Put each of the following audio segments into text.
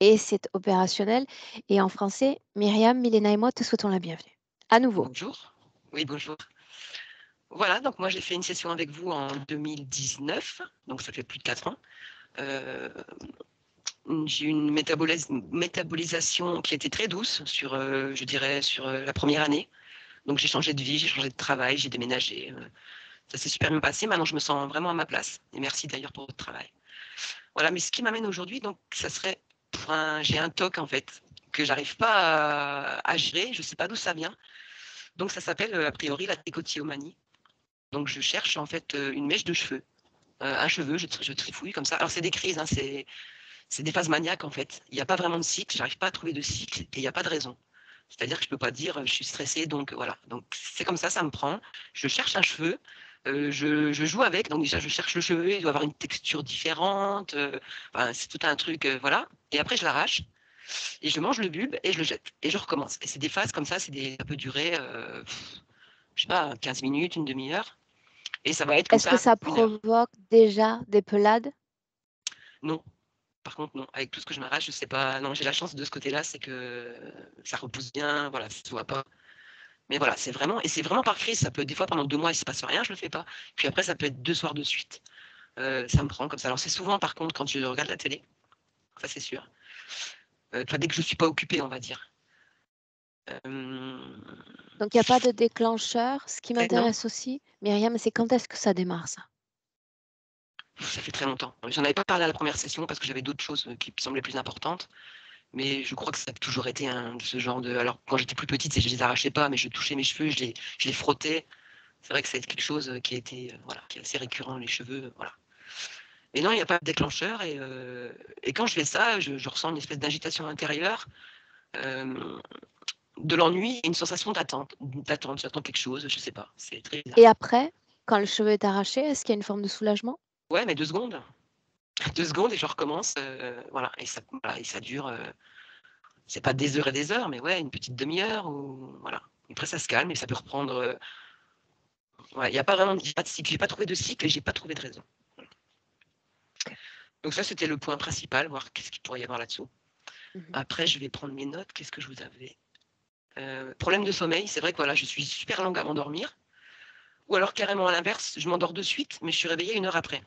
et c'est opérationnel. Et en français, Myriam, Milena et moi te souhaitons la bienvenue. À nouveau. Bonjour. Oui, bonjour. Voilà, donc moi j'ai fait une session avec vous en 2019, donc ça fait plus de 4 ans. J'ai eu une métabolisation qui était très douce sur, je dirais, sur la première année. Donc j'ai changé de vie, j'ai changé de travail, j'ai déménagé. Ça s'est super bien passé. Maintenant, je me sens vraiment à ma place. Et merci d'ailleurs pour votre travail. Voilà, mais ce qui m'amène aujourd'hui, donc ça serait, j'ai un TOC en fait que j'arrive pas à gérer. Je sais pas d'où ça vient. Donc ça s'appelle a priori la trichotillomanie. Donc je cherche en fait une mèche de cheveux, un cheveu, je trifouille comme ça. Alors c'est des crises, hein, c'est des phases maniaques en fait. Il n'y a pas vraiment de cycle, j'arrive pas à trouver de cycle et il n'y a pas de raison. C'est-à-dire que je peux pas dire je suis stressée, donc voilà. Donc c'est comme ça me prend. Je cherche un cheveu, je joue avec. Donc déjà je cherche le cheveu, il doit avoir une texture différente. Enfin, c'est tout un truc, voilà. Et après je l'arrache et je mange le bulbe et je le jette et je recommence. Et c'est des phases comme ça, ça peut durer, je sais pas, 15 minutes, une demi-heure. Et ça va être comme Est-ce que ça ça 1 heure. provoque déjà des pelades? Non, par contre, non. Avec tout ce que je m'arrache, je sais pas. Non, j'ai la chance de ce côté-là, c'est que ça repousse bien, voilà, ça se voit pas. Mais voilà, c'est vraiment par crise. Ça peut, des fois, pendant 2 mois, il se passe rien, je le fais pas. Puis après, ça peut être 2 soirs de suite. Ça me prend comme ça. Alors, c'est souvent, par contre, quand je regarde la télé, ça c'est sûr. Dès que je suis pas occupée, on va dire. Euh, Donc, il n'y a pas de déclencheur. Ce qui non, m'intéresse aussi, Myriam, c'est quand est-ce que ça démarre, ça? ça fait très longtemps. J'en avais pas parlé à la première session parce que j'avais d'autres choses qui me semblaient plus importantes. Mais je crois que ça a toujours été ce genre de. Alors, quand j'étais plus petite, je les arrachais pas, mais je touchais mes cheveux, je les frottais. C'est vrai que c'est quelque chose qui a été, voilà, qui est assez récurrent, les cheveux, voilà. Mais non, il n'y a pas de déclencheur. Et quand je fais ça, je ressens une espèce d'agitation intérieure, euh, de l'ennui et une sensation d'attente. J'attends quelque chose, je sais pas. C'est très Et bizarre. après, quand le cheveu est arraché, est-ce qu'il y a une forme de soulagement? Ouais, mais 2 secondes. 2 secondes et je recommence. Voilà. Voilà, et ça dure. C'est pas des heures et des heures, mais ouais, une petite demi-heure. Ou, voilà. Après, ça se calme et ça peut reprendre. Ouais, il n'y a pas vraiment y a pas de cycle. J'ai pas trouvé de cycle et j'ai pas trouvé de raison. Donc ça, c'était le point principal, voir qu'est-ce qu'il pourrait y avoir là-dessous. Mhm. Après, je vais prendre mes notes. Qu'est-ce que je vous avais problème de sommeil. C'est vrai que voilà, je suis super longue à m'endormir. Ou alors carrément à l'inverse, je m'endors de suite, mais je suis réveillée 1 heure après.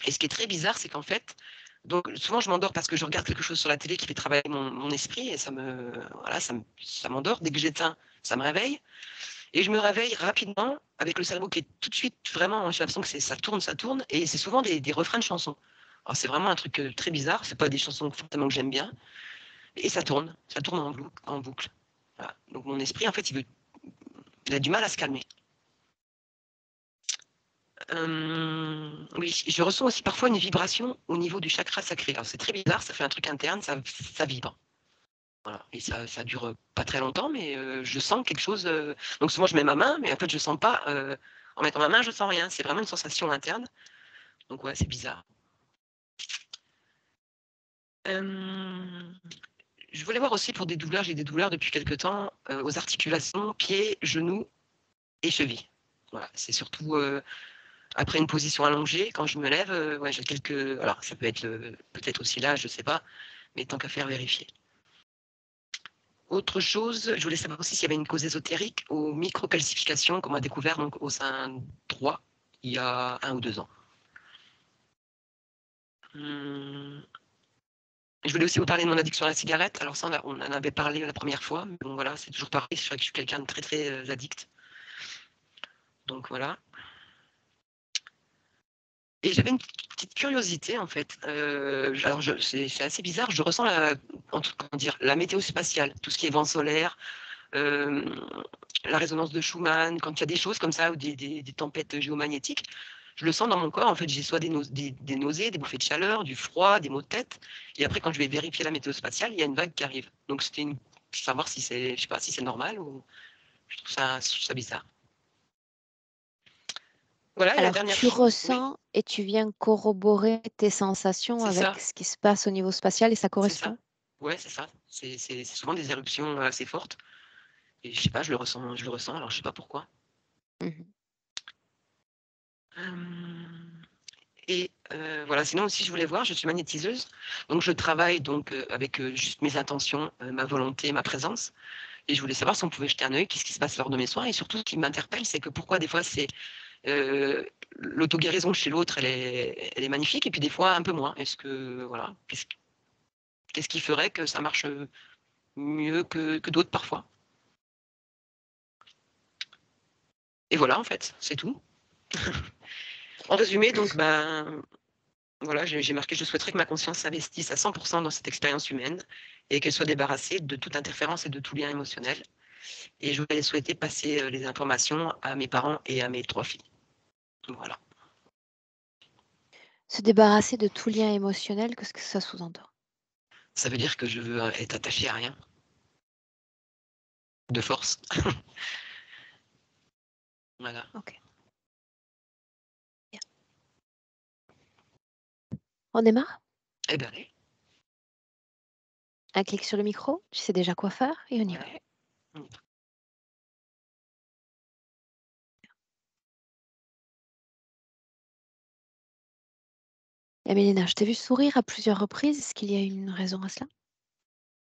Et ce qui est très bizarre, c'est qu'en fait, donc souvent je m'endors parce que je regarde quelque chose sur la télé qui fait travailler mon esprit et voilà, ça m'endort. Dès que j'éteins, ça me réveille. Et je me réveille rapidement avec le cerveau qui est tout de suite vraiment, j'ai l'impression que ça tourne, et c'est souvent des refrains de chansons. Alors c'est vraiment un truc très bizarre, c'est pas des chansons forcément que j'aime bien, et ça tourne en boucle. Voilà. Donc mon esprit, en fait, il a du mal à se calmer. Oui, je ressens aussi parfois une vibration au niveau du chakra sacré. Alors c'est très bizarre, ça fait un truc interne, ça vibre. Voilà. Et ça dure pas très longtemps, mais je sens quelque chose. Donc souvent je mets ma main, mais en fait je sens pas. En mettant ma main, je sens rien. C'est vraiment une sensation interne. Donc ouais, c'est bizarre. Euh, je voulais voir aussi pour des douleurs. J'ai des douleurs depuis quelques temps aux articulations, pieds, genoux et chevilles. Voilà, c'est surtout après une position allongée, quand je me lève, ouais, j'ai quelques. Alors ça peut être peut-être aussi là, je sais pas, mais tant qu'à faire, vérifier. Autre chose, je voulais savoir aussi s'il y avait une cause ésotérique aux microcalcifications qu'on a découvert donc au sein droit il y a 1 ou 2 ans. Je voulais aussi vous parler de mon addiction à la cigarette. Alors ça, on en avait parlé la première fois, mais bon voilà, c'est toujours pareil. C'est vrai que je suis quelqu'un de très très addict. Donc voilà. Et j'avais une petite curiosité en fait. Alors c'est assez bizarre. Je ressens comment dire, la météo spatiale, tout ce qui est vent solaire, euh, la résonance de Schumann, quand il y a des choses comme ça ou des tempêtes géomagnétiques, je le sens dans mon corps. En fait, j'ai soit des nausées, des bouffées de chaleur, du froid, des maux de tête. Et après, quand je vais vérifier la météo spatiale, il y a une vague qui arrive. Donc c'était savoir si je sais pas si c'est normal ou je trouve ça bizarre. Voilà, et la Alors, dernière tu chose, oui, ressens et tu viens corroborer tes sensations c'est avec ça, ce qui se passe au niveau spatial et ça c'est ça. correspond? Ouais, c'est ça. C'est souvent des éruptions assez fortes. Et je sais pas, je le ressens, alors je sais pas pourquoi. Mhm. Euh, Et voilà, sinon aussi je voulais voir, je suis magnétiseuse, donc je travaille donc avec juste mes intentions, ma volonté, ma présence. Et je voulais savoir si on pouvait jeter un œil, qu'est-ce qui se passe lors de mes soins. Et surtout, ce qui m'interpelle, c'est que pourquoi des fois c'est l'auto-guérison chez l'autre, elle est magnifique, et puis des fois un peu moins. Est-ce que voilà, qu'est-ce qui ferait que ça marche mieux que d'autres parfois? Et voilà, en fait, c'est tout. En résumé, donc, ben, voilà, j'ai marqué: «Je souhaiterais que ma conscience s'investisse à 100 dans cette expérience humaine et qu'elle soit débarrassée de toute interférence et de tout lien émotionnel». Et je voulais souhaiter passer, les informations à mes parents et à mes 3 filles. Voilà. Se débarrasser de tout lien émotionnel, qu'est-ce que ça sous-entend? Ça veut dire que je veux, être attachée à rien, de force. Voilà. OK. Bien. On démarre? Eh ben, allez. Un clic sur le micro, tu sais déjà quoi faire et on y va. Ouais. Mmh. Et Mélina, je t'ai vu sourire à plusieurs reprises. Est-ce qu'il y a une raison à cela?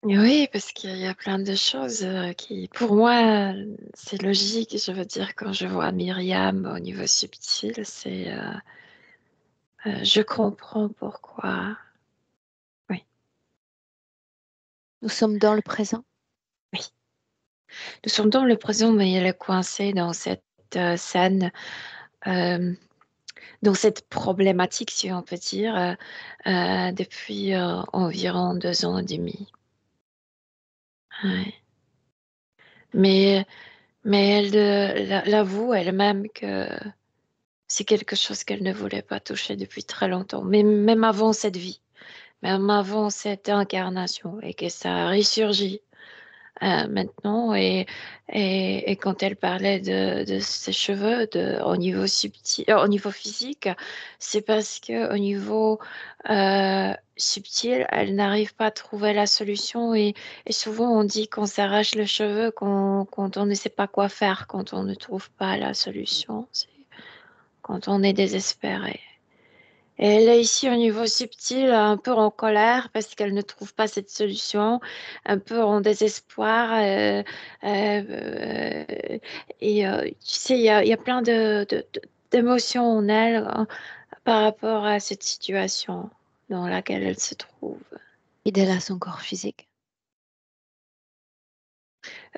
Oui, parce qu'il y a plein de choses qui, pour moi, c'est logique. Je veux dire, quand je vois Myriam au niveau subtil, je comprends pourquoi. Oui, Nous sommes dans le présent. oui. Nous sommes dans le présent, mais elle est coincée dans cette scène, euh, dans cette problématique, si on peut dire, depuis environ 2 ans et demi. Ouais. Mais, mais elle l'avoue elle-même que c'est quelque chose qu'elle ne voulait pas toucher depuis très longtemps, même avant cette vie, même avant cette incarnation, et que ça a ressurgi maintenant. Et quand elle parlait de ses cheveux au niveau subtil, au niveau physique, c'est parce que au niveau subtil, elle n'arrive pas à trouver la solution. Et souvent, on dit qu'on s'arrache le cheveu quand on ne sait pas quoi faire, quand on ne trouve pas la solution. C'est quand on est désespéré. Et elle est ici au niveau subtil, un peu en colère parce qu'elle ne trouve pas cette solution, un peu en désespoir. Tu sais, il y a plein d'émotions en elle par rapport à cette situation dans laquelle elle se trouve. Fidèle à son corps physique.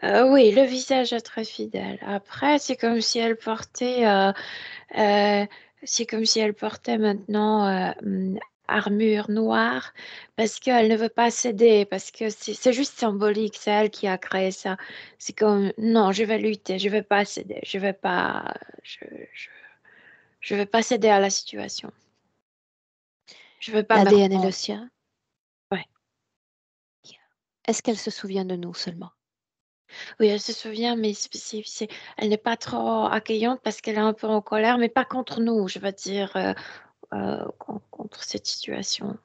Oui, le visage est très fidèle. Après, c'est comme si elle portait Euh, c'est comme si elle portait maintenant armure noire parce qu'elle ne veut pas céder, parce que c'est juste symbolique, c'est elle qui a créé ça. C'est comme, non, je vais lutter, je vais pas céder, je, je, je vais pas céder à la situation. Je veux pas me L'ADN est le rendre. sien. Ouais. Est-ce qu'elle se souvient de nous seulement? Oui, elle se souvient, mais elle n'est pas trop accueillante parce qu'elle est un peu en colère, mais pas contre nous, je veux dire, contre cette situation.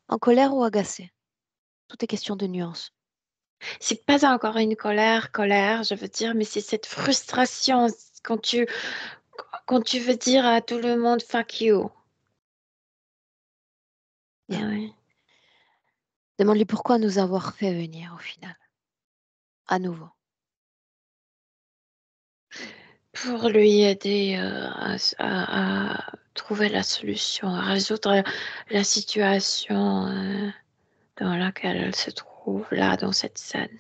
En colère ou agacée? Tout est question de nuance. C'est pas encore une colère, je veux dire, mais c'est cette frustration quand tu, quand tu veux dire à tout le monde fuck you. Ah Bien. ouais. Demande-lui pourquoi nous avoir fait venir au final. À nouveau. Pour lui aider à trouver la solution, à résoudre la situation dans laquelle elle se trouve, là, dans cette scène.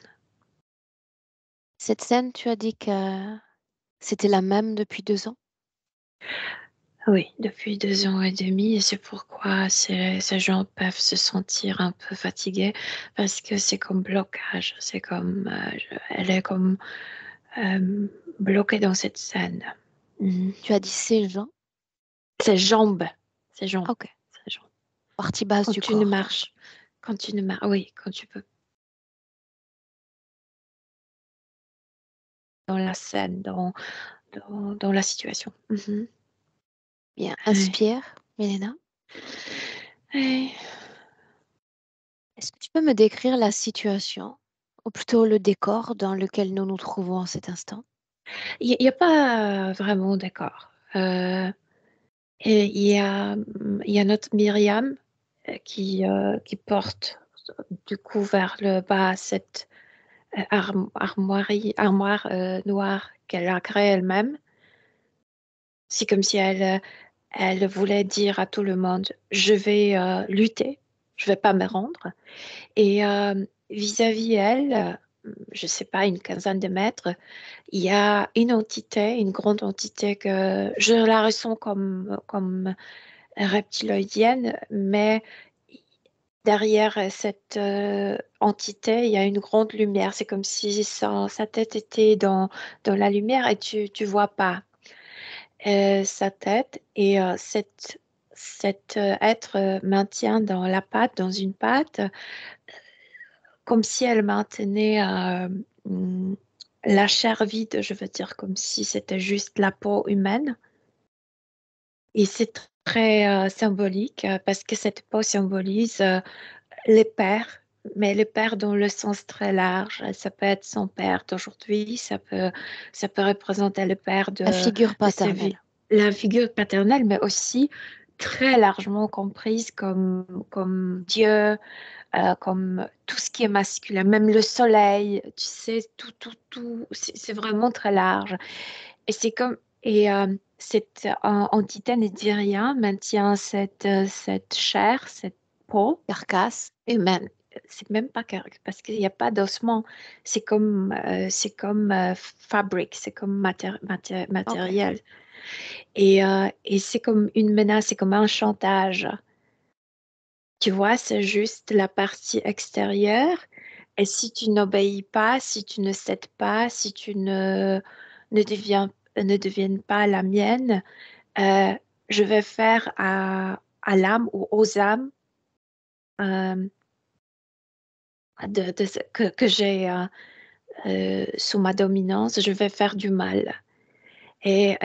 Cette scène, tu as dit que c'était la même depuis 2 ans? Oui, depuis 2 ans et demi, et c'est pourquoi ces gens peuvent se sentir un peu fatigués, parce que c'est comme blocage, c'est comme, elle est comme bloquée dans cette scène. Mhm. Tu as dit ces gens? Ses jambes, ses jambes, Ok. ses jambes. Partie basse Quand du tu ne corps. marches, oui, quand tu peux dans la scène, dans la situation. Mhm. Bien. Ouais. Inspire, Mélina. Ouais. Est-ce que tu peux me décrire la situation, ou plutôt le décor dans lequel nous nous trouvons en cet instant? Il y a pas vraiment d'accord. Et il y a notre Myriam qui porte du coup vers le bas cette armoire noire qu'elle a créée elle-même. C'est comme si elle voulait dire à tout le monde, je vais lutter, je vais pas me rendre. Et vis-à-vis elle, je sais pas, une quinzaine de mètres, il y a une entité, une grande entité que je la ressens comme reptiloïdienne, mais derrière cette entité, il y a une grande lumière. C'est comme si sa tête était dans la lumière et tu vois pas sa tête. Et cet être maintient dans la pâte, dans une pâte, comme si elle maintenait hum, la chair vide, je veux dire, comme si c'était juste la peau humaine. Et c'est très symbolique parce que cette peau symbolise les pères, mais les pères dans le sens très large. Ça peut être son père d'aujourd'hui, ça peut représenter le père La figure de sa vie, paternelle. la figure paternelle, mais aussi très largement comprise comme Dieu, comme tout ce qui est masculin, même le soleil, tu sais, tout, c'est vraiment très large. Et c'est comme, et cette entité ne dit rien, maintient cette chair, cette peau Carcasse. humaine. C'est même pas parce qu'il n'y a pas d'ossement. C'est comme fabric, c'est comme Ok. matériel. Et c'est comme une menace, c'est comme un chantage. Tu vois, c'est juste la partie extérieure. Et si tu n'obéis pas, si tu ne cèdes pas, si tu ne deviens pas la mienne, euh, je vais faire à l'âme ou aux âmes euh, que j'ai sous ma dominance, je vais faire du mal. Et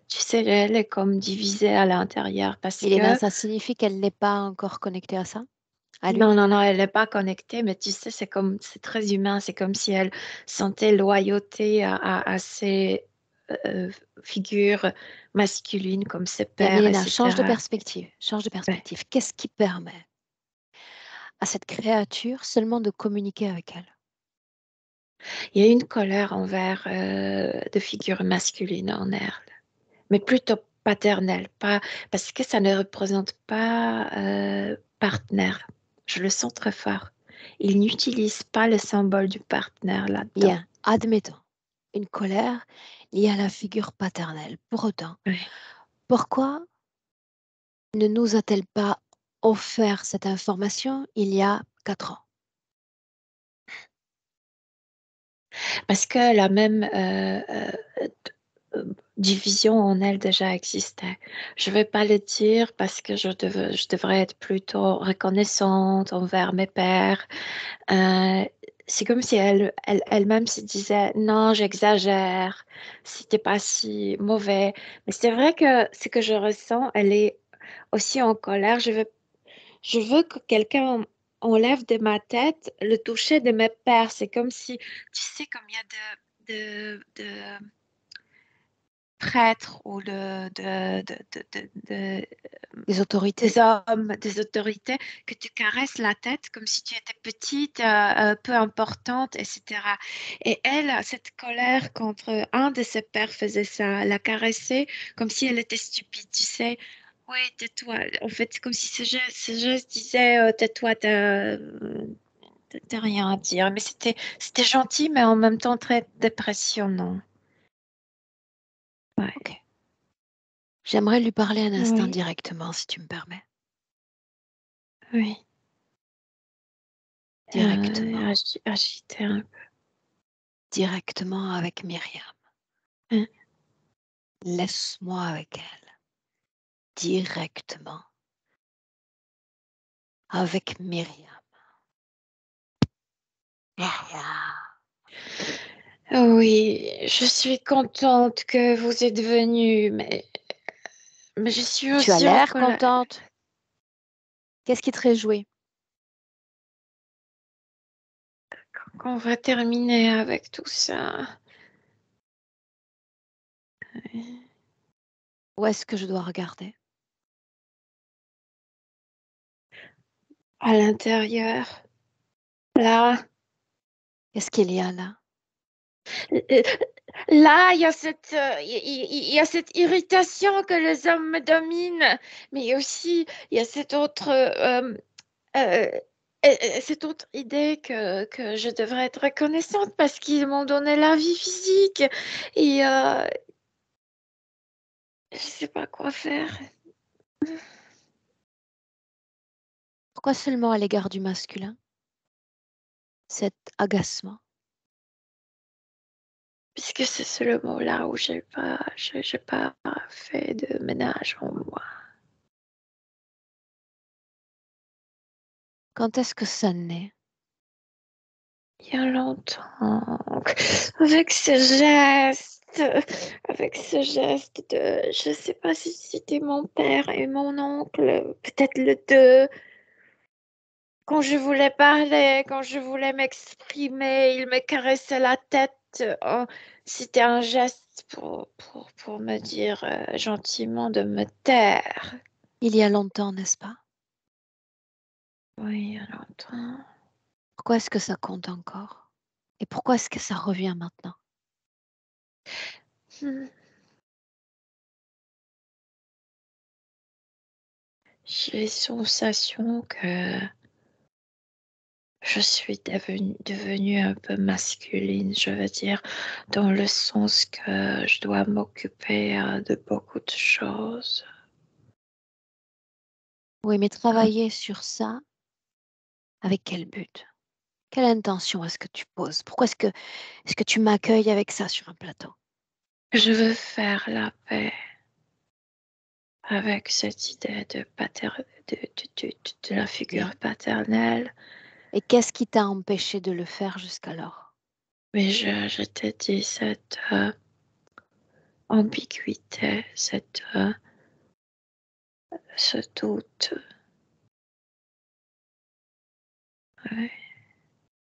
tu sais, elle est comme divisée à l'intérieur parce Et ben, que ça signifie qu'elle n'est pas encore connectée à ça, à lui. non, non, non, elle n'est pas connectée, mais tu sais, c'est très humain. C'est comme si elle sentait loyauté à ses euh, figures masculines comme ses Bien, pères, Mélina, change de etc. perspective. Change de Ouais. perspective. Qu'est-ce qui permet à cette créature seulement de communiquer avec elle? Il y a une colère envers de figures masculines en elle, mais plutôt paternelle, pas, parce que ça ne représente pas partenaire. Je le sens très fort. Il n'utilise pas le symbole du partenaire là-dedans. Bien, admettons une colère liée à la figure paternelle. Pour autant, Ouais. pourquoi ne nous a-t-elle pas offert cette information il y a 4 ans? Parce que la même division en elle déjà existait. Je ne vais pas le dire parce que je devrais être plutôt reconnaissante envers mes pères. Euh, c'est comme si elle-même se disait, non, j'exagère, c'était pas si mauvais. Mais c'est vrai que ce que je ressens, elle est aussi en colère. Je veux que quelqu'un enlève de ma tête le toucher de mes pères. C'est comme si, tu sais, comme il y a de prêtres ou Les autorités. des hommes, des autorités, que tu caresses la tête comme si tu étais petite, peu importante, etc. Et elle, cette colère contre un de ses pères faisait ça, la caressait comme si elle était stupide, tu sais. Oui, tais-toi. En fait, c'est comme si ce geste disait, tais-toi, t'as rien à dire. Mais c'était gentil, mais en même temps très dépressionnant. Ouais. Ok. J'aimerais lui parler un instant Oui, directement, si tu me permets. oui. Directement. Agité un Directement avec Myriam. peu. Laisse-moi avec elle. Directement avec Myriam. Myriam. Oui, je suis contente que vous êtes venu, mais je suis Tu as aussi en l'air colère. contente. Qu'est-ce qui te réjouit? Quand on va terminer avec tout ça. Où est-ce que je dois regarder? À l'intérieur, là. Qu'est-ce qu'il y a là? Euh, Là, il y a cette irritation que les hommes me dominent, mais aussi il y a euh, cette autre idée que je devrais être reconnaissante parce qu'ils m'ont donné la vie physique et je sais pas quoi faire. Pourquoi seulement à l'égard du masculin? Cet agacement. Puisque c'est le mot là où j'ai pas fait de ménage en moi. Quand est-ce que ça naît? Il y a longtemps, avec ce geste de, je sais pas si c'était mon père et mon oncle, peut-être le deux. Quand je voulais parler, quand je voulais m'exprimer, il me caressait la tête. C'était un geste pour me dire gentiment de me taire. Il y a longtemps, n'est-ce pas? Oui, il y a longtemps. Pourquoi est-ce que ça compte encore? Et pourquoi est-ce que ça revient maintenant? Hmm. J'ai la sensation que je suis devenue un peu masculine, je veux dire, dans le sens que je dois m'occuper de beaucoup de choses. Oui, mais Hein. travailler sur ça, avec quel but? Quelle intention est-ce que tu poses? Pourquoi est-ce que tu m'accueilles avec ça sur un plateau? Je veux faire la paix avec cette idée de la figure Oui. paternelle. Et qu'est-ce qui t'a empêché de le faire jusqu'alors? Mais je t'ai dit cette ambiguïté, ce doute. Ouais.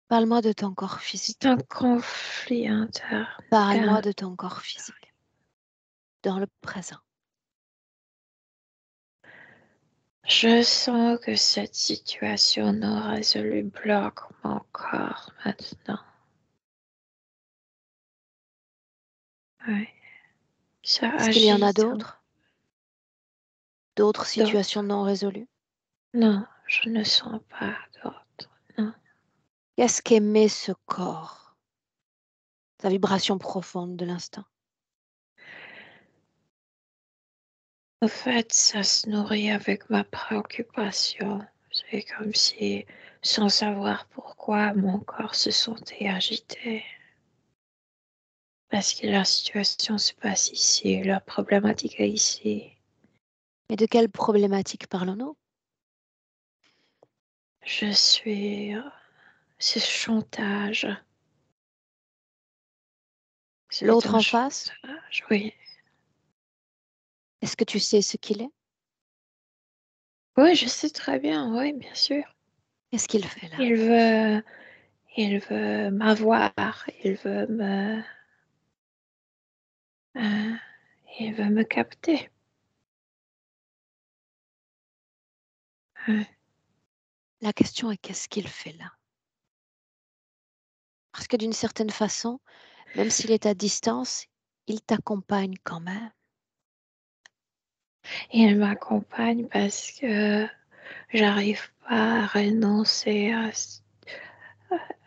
Parle-moi de ton corps C'est physique. un conflit interne. Parle-moi de ton corps physique, dans le présent. Je sens que cette situation non résolue bloque mon corps maintenant. Oui, ça Est-ce qu'il y en a agite. d'autres? D'autres situations D'autres. non résolues? Non, je ne sens pas d'autres. Non. Qu'est-ce qu'aimer ce corps? Sa vibration profonde de l'instant. En fait, ça se nourrit avec ma préoccupation. C'est comme si, sans savoir pourquoi, mon corps se sentait agité. Parce que la situation se passe ici, la problématique est ici. Et de quelle problématique parlons-nous? Je suis... ce chantage. C'est L'autre un en face, chantage, oui. est-ce que tu sais ce qu'il est? Oui, je sais très bien, oui, bien sûr. Qu'est-ce qu'il fait là? Il veut, il veut m'avoir, il veut euh, il veut me capter. Euh, La question est qu'est-ce qu'il fait là? Parce que d'une certaine façon, même s'il est à distance, il t'accompagne quand même. Il m'accompagne parce que j'arrive pas à renoncer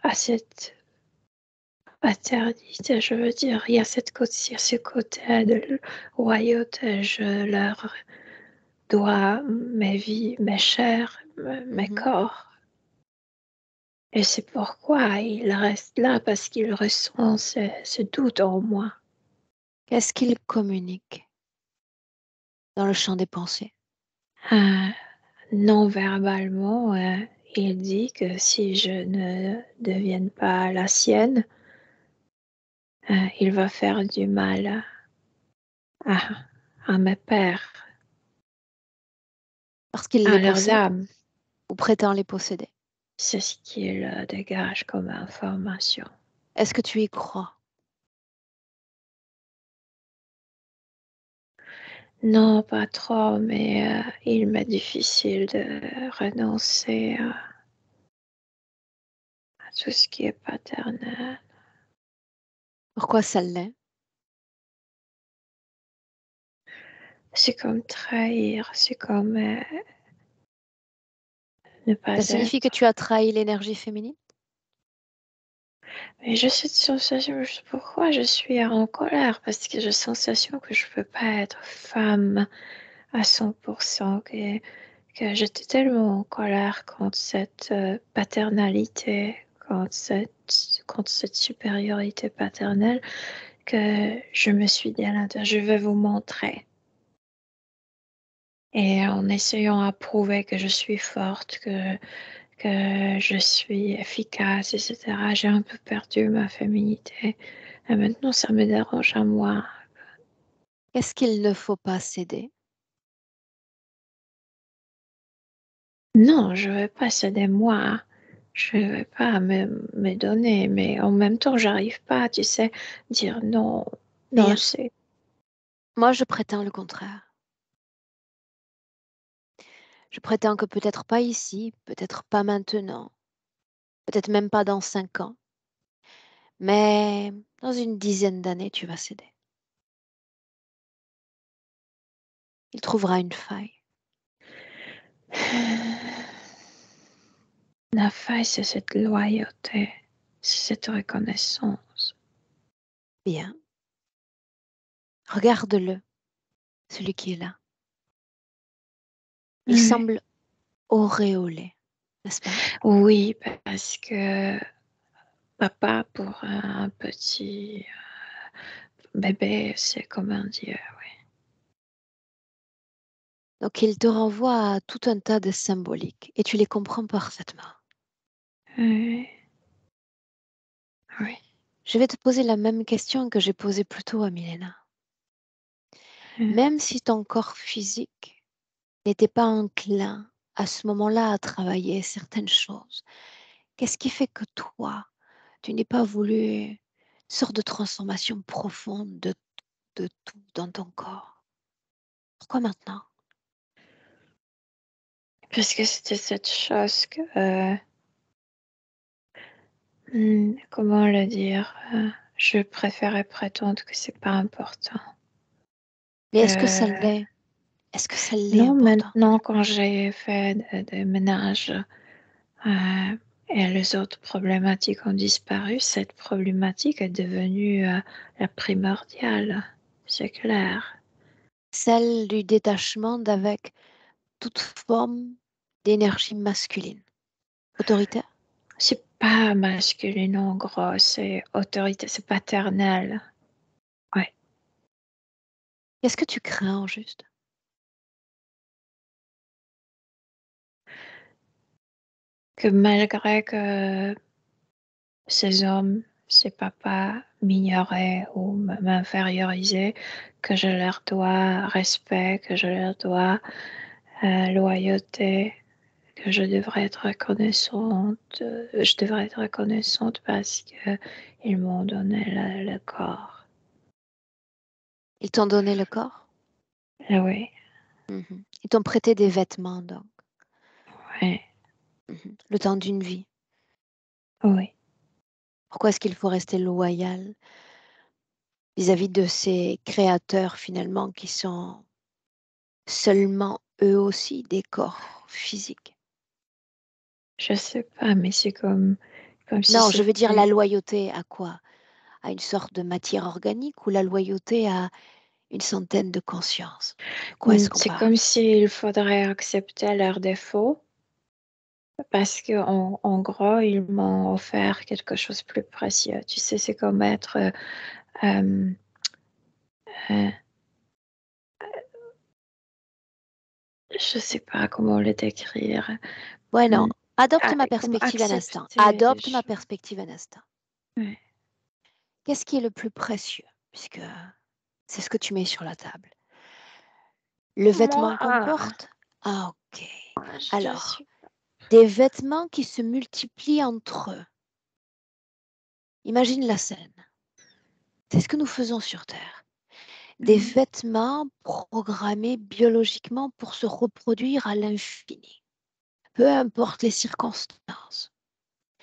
à cette paternité. Je veux dire, il y a ce côté de royauté. Je leur dois mes vies, mes chairs, mes Mhm. corps. Et c'est pourquoi il reste là, parce qu'il ressent ce doute en moi. Qu'est-ce qu'il communique dans le champ des pensées? Euh, non verbalement, il dit que si je ne devienne pas la sienne, il va faire du mal à, à mes pères, Parce qu'il les à leurs possède âmes. ou prétend les posséder? C'est ce qu'il dégage comme information. Est-ce que tu y crois? Non, pas trop, mais il m'est difficile de renoncer à tout ce qui est paternel. Pourquoi ça l'est? C'est comme trahir, c'est comme ne pas Ça signifie que être. tu as trahi l'énergie féminine? Mais j'ai cette sensation, je sais pourquoi je suis en colère, parce que j'ai la sensation que je peux pas être femme à 100%, que j'étais tellement en colère contre cette paternalité, contre cette supériorité paternelle, que je me suis dit à l'intérieur, je vais vous montrer. Et en essayant à prouver que je suis forte, que je suis efficace, etc., j'ai un peu perdu ma féminité. Et maintenant, ça me dérange à moi. Qu'est-ce qu'il ne faut pas céder? Non, je ne vais pas céder moi. Je ne vais pas me donner, mais en même temps, j'arrive pas, tu sais, dire non, non, Bien. c'est. Moi, je prétends le contraire. Je prétends que peut-être pas ici, peut-être pas maintenant, peut-être même pas dans 5 ans, mais dans une dizaine d'années, tu vas céder. Il trouvera une faille. La faille, c'est cette loyauté, c'est cette reconnaissance. Bien. Regarde-le, celui qui est là. Il Oui. semble auréolé, n'est-ce pas? Oui, parce que papa, pour un petit bébé, c'est comme un dieu, oui. Donc, il te renvoie à tout un tas de symboliques et tu les comprends parfaitement. Oui, oui, Je vais te poser la même question que j'ai posée plus tôt à Milena. oui. Même si ton corps physique n'était pas enclin à ce moment-là à travailler certaines choses, qu'est-ce qui fait que toi, tu n'es pas voulu une sorte de transformation profonde de tout dans ton corps? Pourquoi maintenant? Parce que c'était cette chose que, comment le dire, je préférais prétendre que c'est pas important. Mais est-ce que ça Que l'est? Est-ce que ça l'est non, important? maintenant, quand j'ai fait des ménages et les autres problématiques ont disparu, cette problématique est devenue la primordiale, c'est clair. Celle du détachement d'avec toute forme d'énergie masculine, autoritaire. C'est pas masculin en gros, c'est autorité, c'est paternel. Ouais. Qu'est-ce que tu crains au juste? Que malgré que ces hommes, ces papas m'ignoraient ou m'infériorisaient, que je leur dois respect, que je leur dois loyauté, que je devrais être reconnaissante parce qu'ils m'ont donné le corps. Ils t'ont donné le corps? Oui, Mhm. Ils t'ont prêté des vêtements, donc, oui, le temps d'une vie. oui. Pourquoi est-ce qu'il faut rester loyal vis-à-vis de ces créateurs finalement qui sont seulement eux aussi des corps physiques? Je sais pas, mais c'est comme si Non, je veux dire la c'était. loyauté à quoi? À une sorte de matière organique ou la loyauté à une centaine de consciences? De quoi est-ce qu'on C'est parle? comme s'il faudrait accepter leurs défauts parce qu'en gros, ils m'ont offert quelque chose de plus précieux. Tu sais, c'est comme être, euh, euh, je sais pas comment le décrire. Bueno, Hum, adopte ma Comme perspective un instant. accepter des Adopte ma choses. perspective un instant. Ouais. Qu'est-ce qui est le plus précieux? Puisque c'est ce que tu mets sur la table. Le Moi, vêtement qu'on porte? Ah, ok. je Alors, suis. des vêtements qui se multiplient entre eux. Imagine la scène. C'est ce que nous faisons sur Terre. des vêtements programmés biologiquement pour se reproduire à l'infini, peu importe les circonstances.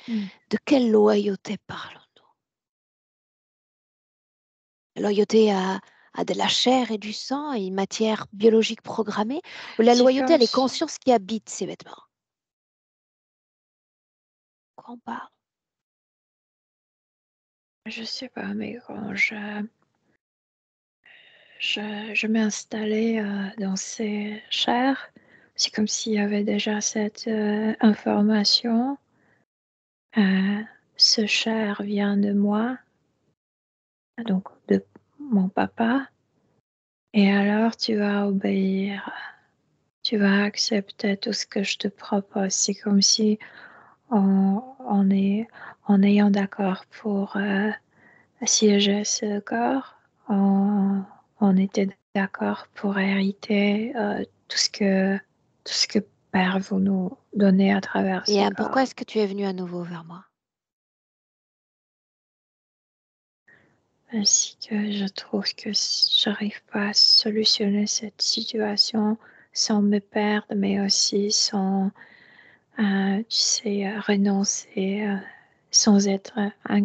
Mm. De quelle loyauté parlons-nous? La loyauté à de la chair et du sang et une matière biologique programmée, ou la C'est loyauté à comme les si, consciences qui habitent ces vêtements? De quoi on parle? je sais pas, mais quand je m'installais dans ces chairs, c'est comme s'il y avait déjà cette information. Ce chair vient de moi, donc de mon papa, et alors tu vas obéir, tu vas accepter tout ce que je te propose. C'est comme si en ayant d'accord pour siéger ce corps, on était d'accord pour hériter tout ce que Père vous nous donnez à travers ce Et pourquoi corps. est-ce que tu es venu à nouveau vers moi? Ainsi que je trouve que j'arrive pas à solutionner cette situation sans me perdre, mais aussi sans, tu sais, renoncer, sans être en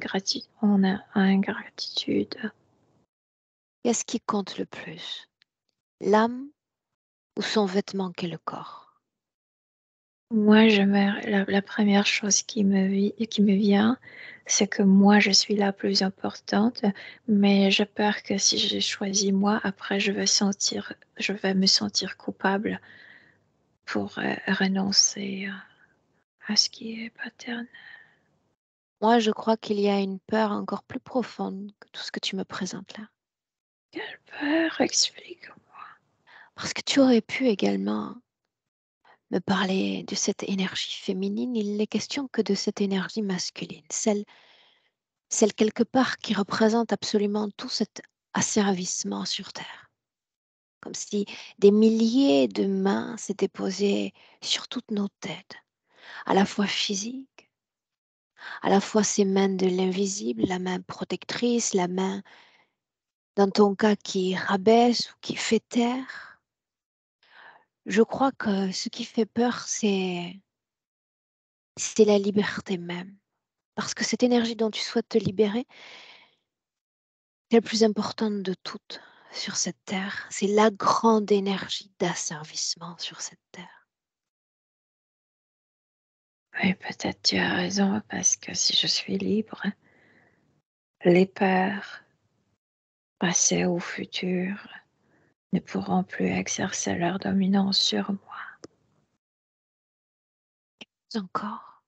ingratitude. Qu'est-ce qui compte le plus? L'âme ou son vêtement qu'est le corps? Moi, la première chose qui me vient, c'est que moi, je suis la plus importante, mais j'ai peur que si je choisis moi, après, je vais me sentir coupable pour renoncer à ce qui est paterne. Moi, je crois qu'il y a une peur encore plus profonde que tout ce que tu me présentes là. Quelle peur, explique. Parce que tu aurais pu également me parler de cette énergie féminine. Il n'est question que de cette énergie masculine, celle quelque part qui représente absolument tout cet asservissement sur Terre. Comme si des milliers de mains s'étaient posées sur toutes nos têtes, à la fois physiques, à la fois ces mains de l'invisible, la main protectrice, la main, dans ton cas, qui rabaisse ou qui fait taire. Je crois que ce qui fait peur, c'est la liberté même. Parce que cette énergie dont tu souhaites te libérer, c'est la plus importante de toutes sur cette terre. C'est la grande énergie d'asservissement sur cette terre. Oui, peut-être tu as raison, parce que si je suis libre, les peurs, passées ou futures, ne pourront plus exercer leur dominance sur moi. Encore.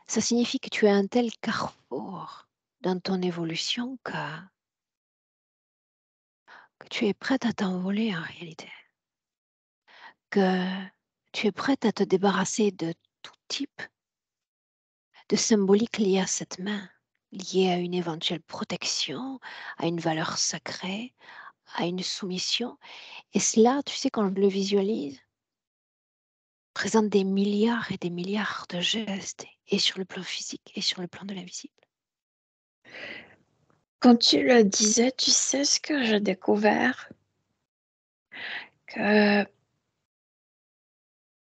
Ça signifie que tu es un tel carrefour dans ton évolution que tu es prête à t'envoler en réalité. Que tu es prête à te débarrasser de tout type de symbolique lié à cette main, lié à une éventuelle protection, à une valeur sacrée, à une soumission. Et cela, tu sais, quand je le visualise, présente des milliards et des milliards de gestes, et sur le plan physique et sur le plan de l'invisible. Quand tu le disais, tu sais ce que j'ai découvert? Que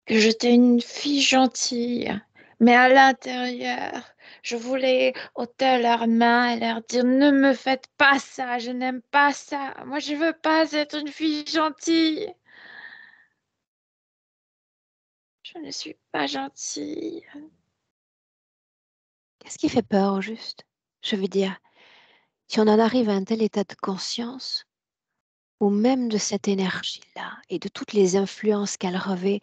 j'étais une fille gentille, mais à l'intérieur, je voulais ôter leurs mains et leur dire: ne me faites pas ça, je n'aime pas ça. Moi, je veux pas être une fille gentille. Je ne suis pas gentille. Qu'est-ce qui fait peur au juste? Je veux dire, si on en arrive à un tel état de conscience, ou même de cette énergie-là, et de toutes les influences qu'elle revêt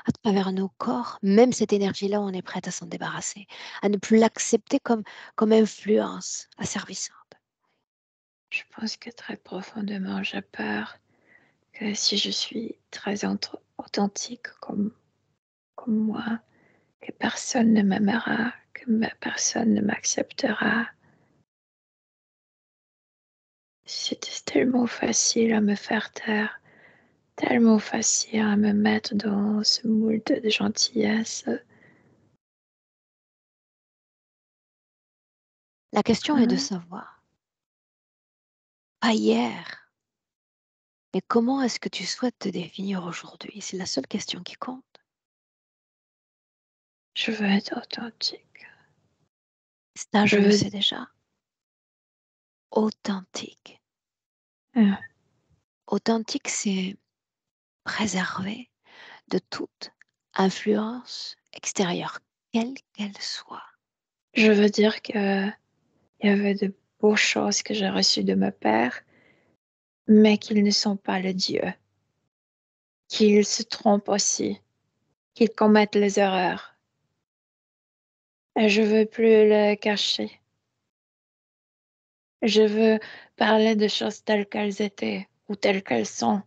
à travers nos corps, même cette énergie-là, on est prête à s'en débarrasser, à ne plus l'accepter comme influence asservissante. Je pense que très profondément, j'ai peur que si je suis très authentique comme moi, que personne ne m'aimera, que personne ne m'acceptera. C'était tellement facile à me faire taire, tellement facile à me mettre dans ce moule de gentillesse. La question est de Hein. savoir, pas hier. Mais comment est-ce que tu souhaites te définir aujourd'hui? C'est la seule question qui compte. Je veux être authentique. Ça, Je je le veux... sais déjà. Authentique. Euh, Authentique, c'est préservé de toute influence extérieure, quelle qu'elle soit. Je veux dire que il y avait de beaux choses que j'ai reçues de mon père, mais qu'ils ne sont pas le Dieu, qu'ils se trompent aussi, qu'ils commettent les erreurs. Et je veux plus le cacher. Je veux parler de choses telles qu'elles étaient ou telles qu'elles sont.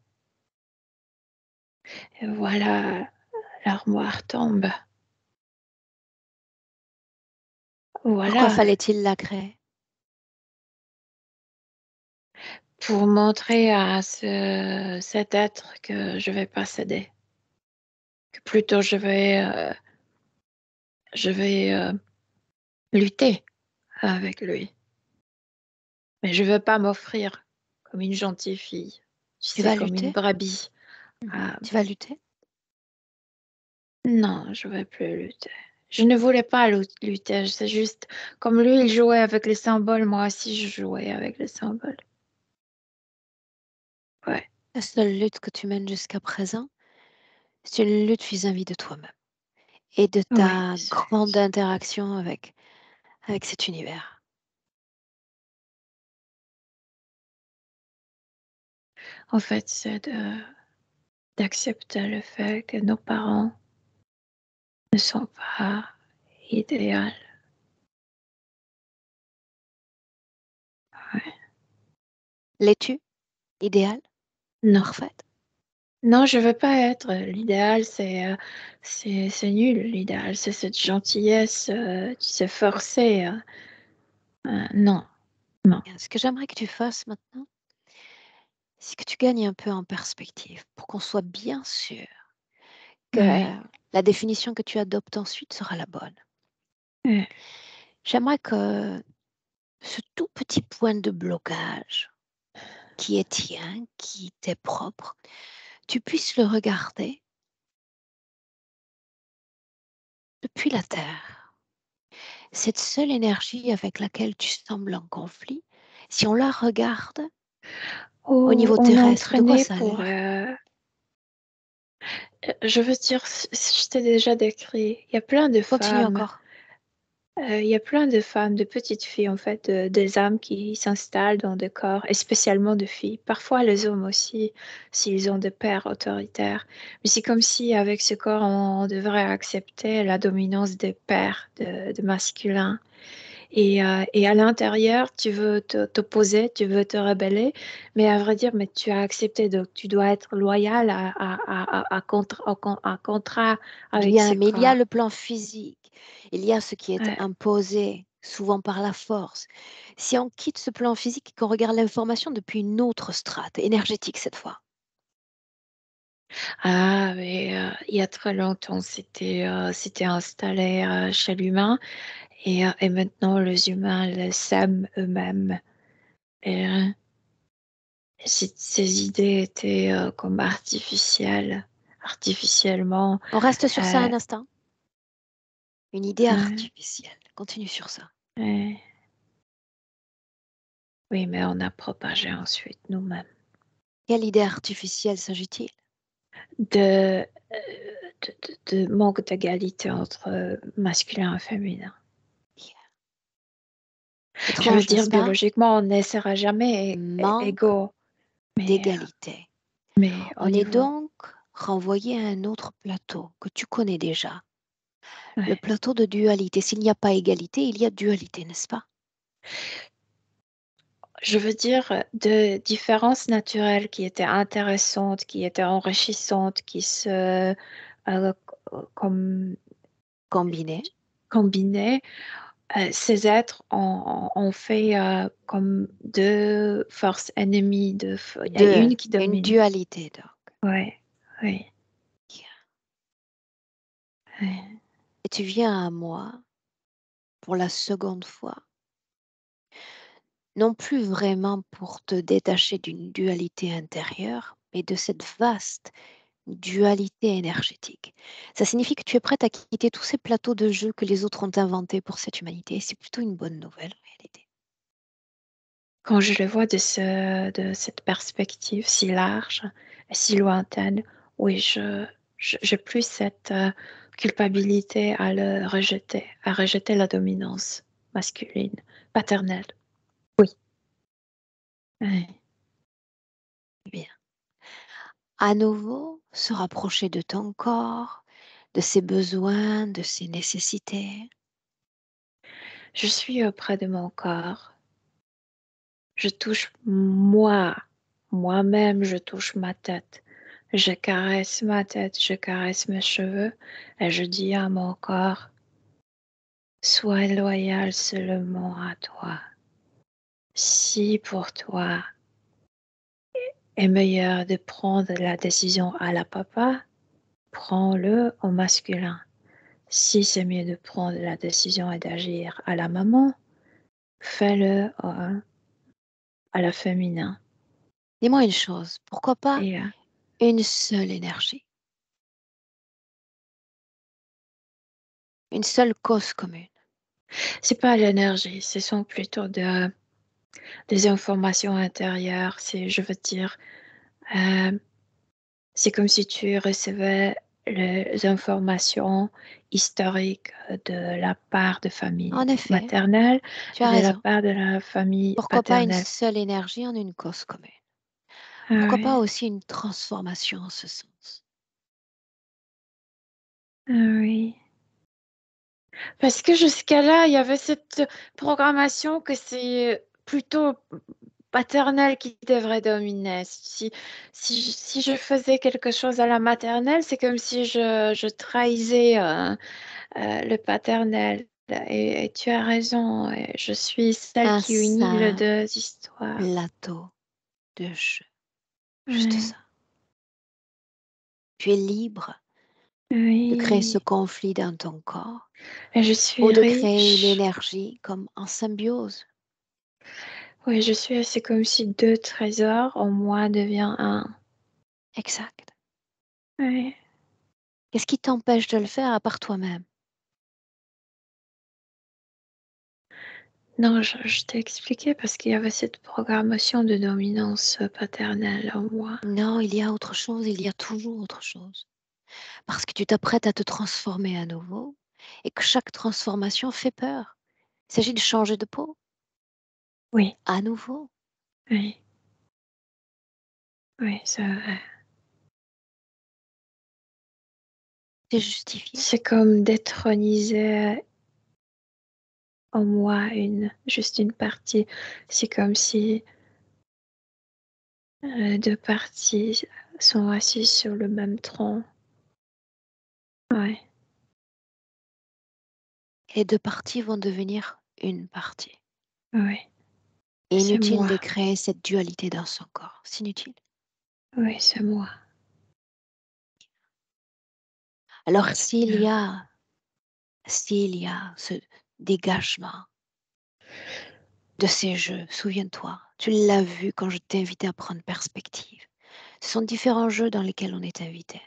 Et voilà, l'armoire tombe. Pourquoi Voilà, fallait-il la créer? pour montrer à cet être que je vais pas céder, que plutôt je vais lutter avec lui. Mais je veux pas m'offrir comme une gentille fille, tu Tu sais, vas comme une lutter? brebis. Ah, Tu vas lutter? non, je veux plus lutter. Je ne voulais pas lutter, c'est juste comme lui, il jouait avec les symboles, moi aussi je jouais avec les symboles. Ouais, La seule lutte que tu mènes jusqu'à présent, c'est une lutte vis-à-vis de toi-même et de oui. ta grande interaction avec cet univers. En fait, c'est d'accepter le fait que nos parents ne sont pas idéaux. Ouais. L'es-tu idéal, Non, parfaite? non, je veux pas être l'idéal, c'est nul. L'idéal, c'est cette gentillesse, tu sais, forcée. Non, non. Bien, ce que j'aimerais que tu fasses maintenant, c'est que tu gagnes un peu en perspective pour qu'on soit bien sûr que Oui, la définition que tu adoptes ensuite sera la bonne. oui, J'aimerais que ce tout petit point de blocage qui est tien, qui t'est propre, tu puisses le regarder depuis la Terre. Cette seule énergie avec laquelle tu sembles en conflit, si on la regarde au oh, niveau on est terrestre, de quoi entraîné ça a pour. l'air? Je veux dire, je t'ai déjà décrit. Il y a plein de Continue femmes. encore. Il y a plein de femmes, de petites filles, en fait, des âmes qui s'installent dans des corps, et spécialement de filles. Parfois les hommes aussi, s'ils ont des pères autoritaires. Mais c'est comme si, avec ce corps, on devrait accepter la dominance des pères, de masculins. Et à l'intérieur, tu veux t'opposer, tu veux te rebeller, mais à vrai dire, mais tu as accepté, donc tu dois être loyal à contrat avec ce Bien, mais il y a corps. le plan physique, il y a ce qui est Ouais. imposé, souvent par la force. Si on quitte ce plan physique et qu'on regarde l'information depuis une autre strate, énergétique cette fois, Ah, mais il y a très longtemps, c'était installé chez l'humain et maintenant les humains le s'aiment eux-mêmes. Et ces idées étaient comme artificielles, artificiellement. on reste sur ça euh, un instant. Une idée euh, artificielle. Continue sur ça. euh, oui, mais on a propagé ensuite nous-mêmes. Quelle idée artificielle s'agit-il? De, de manque d'égalité entre masculin et féminin. Je veux Étrange, dire, n'est-ce pas? biologiquement, on ne sera jamais Manque égaux, mais, d'égalité. mais au On est niveau. donc renvoyé à un autre plateau que tu connais déjà, le Ouais. plateau de dualité. S'il n'y a pas égalité, il y a dualité, n'est-ce pas? Je veux dire, de différences naturelles qui étaient intéressantes, qui étaient enrichissantes, qui se comme, Combiné. combinaient. Ces êtres ont fait comme deux forces ennemies. Il y a Deux, une qui une domine. dualité donc. Ouais, oui, ouais. Et tu viens à moi pour la seconde fois non plus vraiment pour te détacher d'une dualité intérieure, mais de cette vaste dualité énergétique. Ça signifie que tu es prête à quitter tous ces plateaux de jeu que les autres ont inventés pour cette humanité. Et c'est plutôt une bonne nouvelle en réalité. Quand je le vois de cette perspective si large et si lointaine, oui, j'ai plus cette culpabilité à le rejeter, à rejeter la dominance masculine, paternelle. Oui. Oui. Bien. À nouveau, se rapprocher de ton corps, de ses besoins, de ses nécessités. Je suis auprès de mon corps. Je touche moi-même, je touche ma tête. Je caresse ma tête, je caresse mes cheveux et je dis à mon corps, sois loyal seulement à toi. Si pour toi est meilleur de prendre la décision à la papa, prends-le au masculin. Si c'est mieux de prendre la décision et d'agir à la maman, fais-le à la féminin. Dis-moi une chose, pourquoi pas Et une seule énergie, une seule cause commune? c'est pas l'énergie, ce sont plutôt des informations intérieures. Je veux dire, euh, c'est comme si tu recevais les informations historiques de la part de famille En effet, maternelle tu et as de la raison. part de la famille Pourquoi pas une paternelle. seule énergie en une cause commune? Ah Pourquoi oui, pas aussi une transformation en ce sens? ah oui. Parce que jusqu'à là, il y avait cette programmation que c'est plutôt paternelle qui devrait dominer. Si je faisais quelque chose à la maternelle, c'est comme si je trahissais le paternel. Et tu as raison, je suis celle Un qui unit les simple deux histoires. plateau de jeu. Juste Oui, ça. Tu es libre de créer ce oui. conflit dans ton corps Et je ou suis de créer une riche. énergie comme en symbiose. Oui, c'est comme si deux trésors en moi deviennent un. Exact. Oui. Qu'est-ce qui t'empêche de le faire à part toi-même? Non, je t'ai expliqué parce qu'il y avait cette programmation de dominance paternelle en moi. Non, il y a autre chose, il y a toujours autre chose. Parce que tu t'apprêtes à te transformer à nouveau et que chaque transformation fait peur. Il s'agit de changer de peau Oui, à nouveau. oui, oui, c'est vrai. C'est justifié. C'est comme détroniser en moi juste une partie. C'est comme si deux parties sont assises sur le même tronc. Ouais, Et deux parties vont devenir une partie. ouais, c'est Inutile moi. de créer cette dualité dans son corps. C'est inutile. Oui, c'est moi. Alors C'est bien. s'il y a ce dégagement de ces jeux, souviens-toi, tu l'as vu quand je t'ai invité à prendre perspective. Ce sont différents jeux dans lesquels on est invité.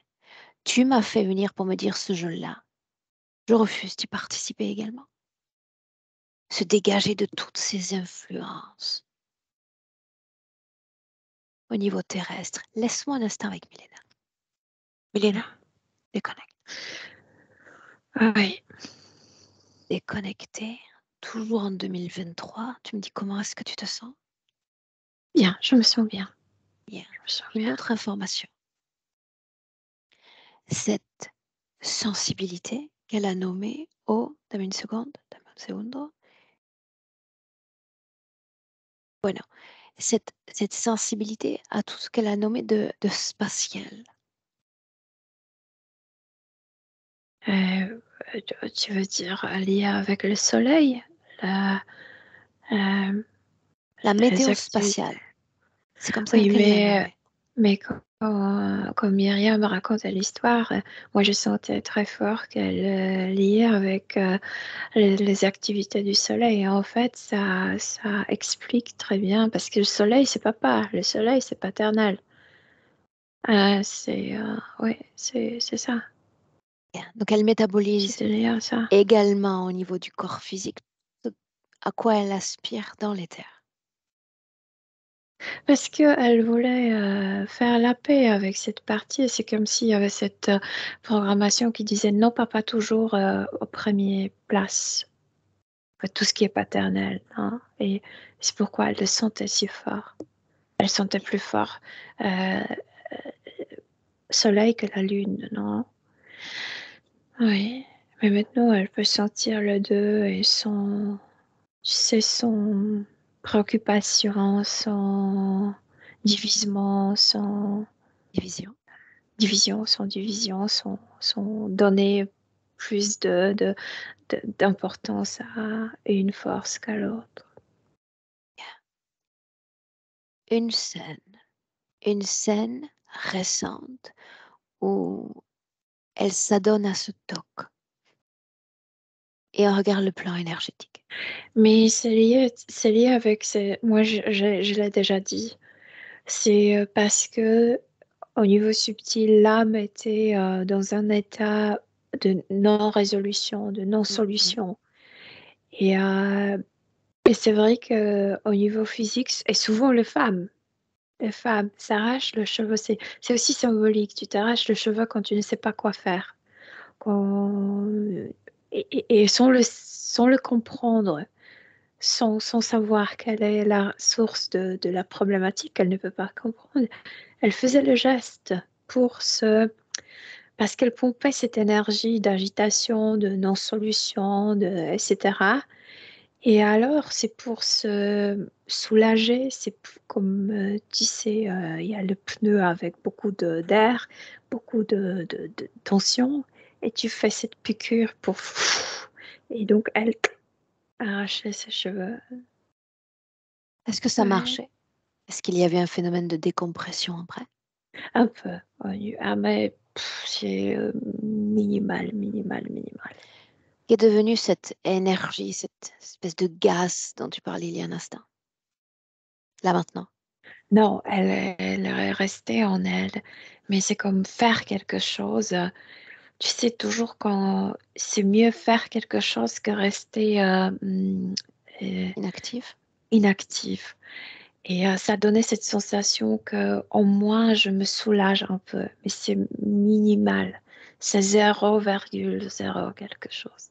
Tu m'as fait venir pour me dire ce jeu-là. Je refuse d'y participer également. Se dégager de toutes ces influences au niveau terrestre. Laisse-moi un instant avec Milena. Milena, déconnecte. Ah oui, Déconnecté, toujours en 2023. Tu me dis comment est-ce que tu te sens? bien, je me sens bien. Bien. Je me sens Une bien. autre information. Cette sensibilité qu'elle a nommée dame une seconde, dame un segundo. Bueno, cette sensibilité à tout ce qu'elle a nommé de spatial. Euh, tu veux dire lié avec le soleil, la, euh, La les météo activités. spatiale. C'est comme ça Oui, qu'elle l'a nommé. mais Quand Myriam racontait l'histoire, moi je sentais très fort qu'elle liait avec les activités du soleil. Et en fait, ça explique très bien, parce que le soleil, c'est papa, le soleil, c'est paternel. Oui, c'est ça, Donc, elle métabolise c'est lié à ça. également au niveau du corps physique à quoi elle aspire dans l'éther. Parce qu'elle voulait faire la paix avec cette partie. Et c'est comme s'il y avait cette programmation qui disait non, papa, toujours au premier place. Tout ce qui est paternel. Hein. Et c'est pourquoi elle le sentait si fort. Elle sentait plus fort euh, soleil que la lune, non? Oui. Mais maintenant, elle peut sentir le deux et tu sais, son préoccupation, son divisement, son Division. son donner plus d'importance à une force qu'à l'autre. Une scène récente où elle s'adonne à ce toc et on regarde le plan énergétique. Mais c'est lié avec, moi je l'ai déjà dit, c'est parce que au niveau subtil, l'âme était dans un état de non-résolution, de non-solution. Et c'est vrai qu'au niveau physique, et souvent les femmes s'arrachent le cheveu, c'est aussi symbolique, tu t'arraches le cheveu quand tu ne sais pas quoi faire. Quand, et sans le comprendre, sans savoir quelle est la source de la problématique, elle ne peut pas comprendre. Elle faisait le geste parce qu'elle pompait cette énergie d'agitation, de non-solution, etc. Et alors, c'est pour se soulager, comme tu sais, il y a le pneu avec beaucoup d'air, beaucoup de tension, et tu fais cette piqûre pour... Et donc, elle arrachait ses cheveux. Est-ce que ça Ouais, marchait? Est-ce qu'il y avait un phénomène de décompression après? un peu. Mais c'est minimal, minimal, minimal. Qu'est devenue cette énergie, cette espèce de gaz dont tu parlais il y a un instant? Là maintenant. Non, elle est restée en elle, mais c'est comme faire quelque chose. Tu sais toujours quand c'est mieux faire quelque chose que rester euh, Inactive? inactif. Et ça donnait cette sensation que au moins je me soulage un peu, mais c'est minimal. C'est 0,0 quelque chose.